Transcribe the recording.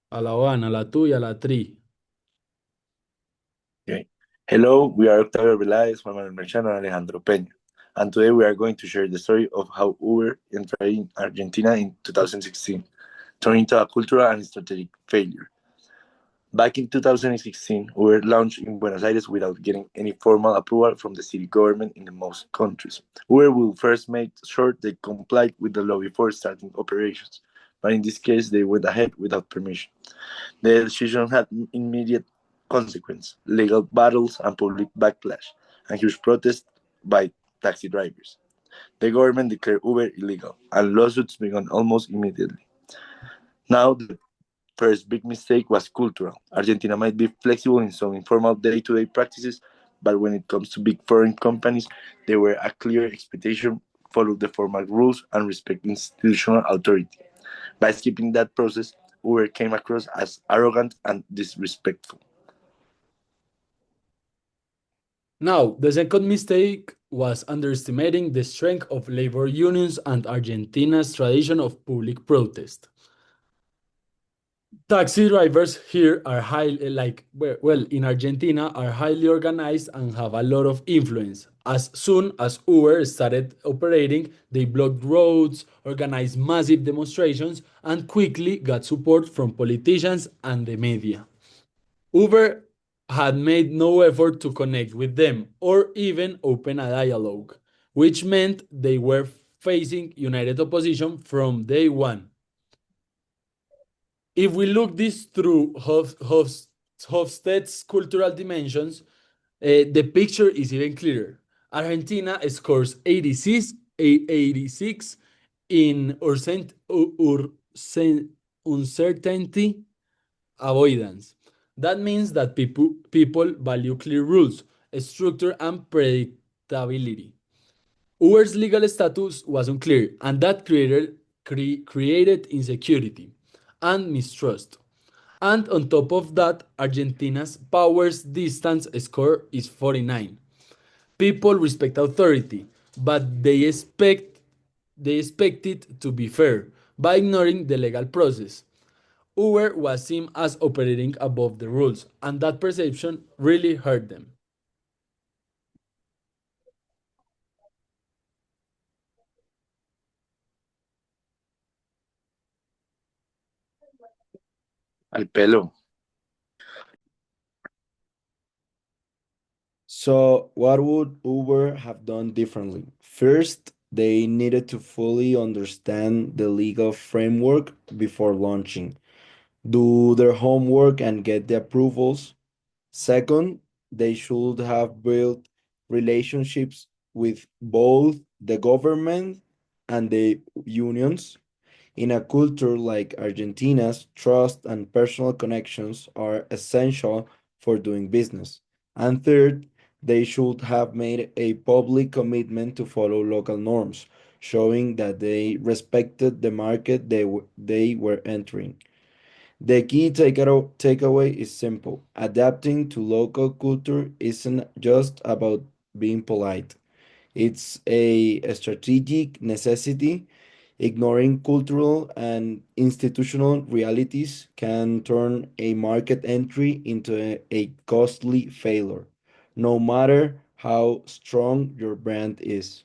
A la Habana, la tuya, la tri. Okay. Hello, we are Octavio Velázquez, Juan Manuel Merchano, and Alejandro Peña. And today we are going to share the story of how Uber entered in Argentina in 2016, turning into a cultural and strategic failure. Back in 2016, Uber launched in Buenos Aires without getting any formal approval from the city government in the most countries. Uber will first make sure they complied with the law before starting operations, but in this case, they went ahead without permission. The decision had immediate consequences, legal battles and public backlash, and huge protests by taxi drivers. The government declared Uber illegal, and lawsuits began almost immediately. Now, the first big mistake was cultural. Argentina might be flexible in some informal day to day practices, but when it comes to big foreign companies, there were a clear expectation follow the formal rules and respect institutional authority. By skipping that process, Uber came across as arrogant and disrespectful. Now, the second mistake was underestimating the strength of labor unions and Argentina's tradition of public protest. Taxi drivers here are highly, in Argentina, are highly organized and have a lot of influence. As soon as Uber started operating, they blocked roads, organized massive demonstrations, and quickly got support from politicians and the media. Uber had made no effort to connect with them or even open a dialogue, which meant they were facing united opposition from day one. If we look this through Hofstede's cultural dimensions, the picture is even clearer. Argentina scores 86 in uncertainty avoidance. That means that people value clear rules, structure, and predictability. Uber's legal status was unclear, and that created insecurity and mistrust. And on top of that, Argentina's powers distance score is 49. People respect authority, but they expect it to be fair by ignoring the legal process. Uber was seen as operating above the rules, and that perception really hurt them. Al pelo. So, what would Uber have done differently? First, they needed to fully understand the legal framework before launching, do their homework, and get the approvals. Second, they should have built relationships with both the government and the unions. In a culture like Argentina's, trust and personal connections are essential for doing business. And third, they should have made a public commitment to follow local norms, showing that they respected the market they were entering. The key takeaway is simple. Adapting to local culture isn't just about being polite. It's a strategic necessity. Ignoring cultural and institutional realities can turn a market entry into a costly failure, no matter how strong your brand is.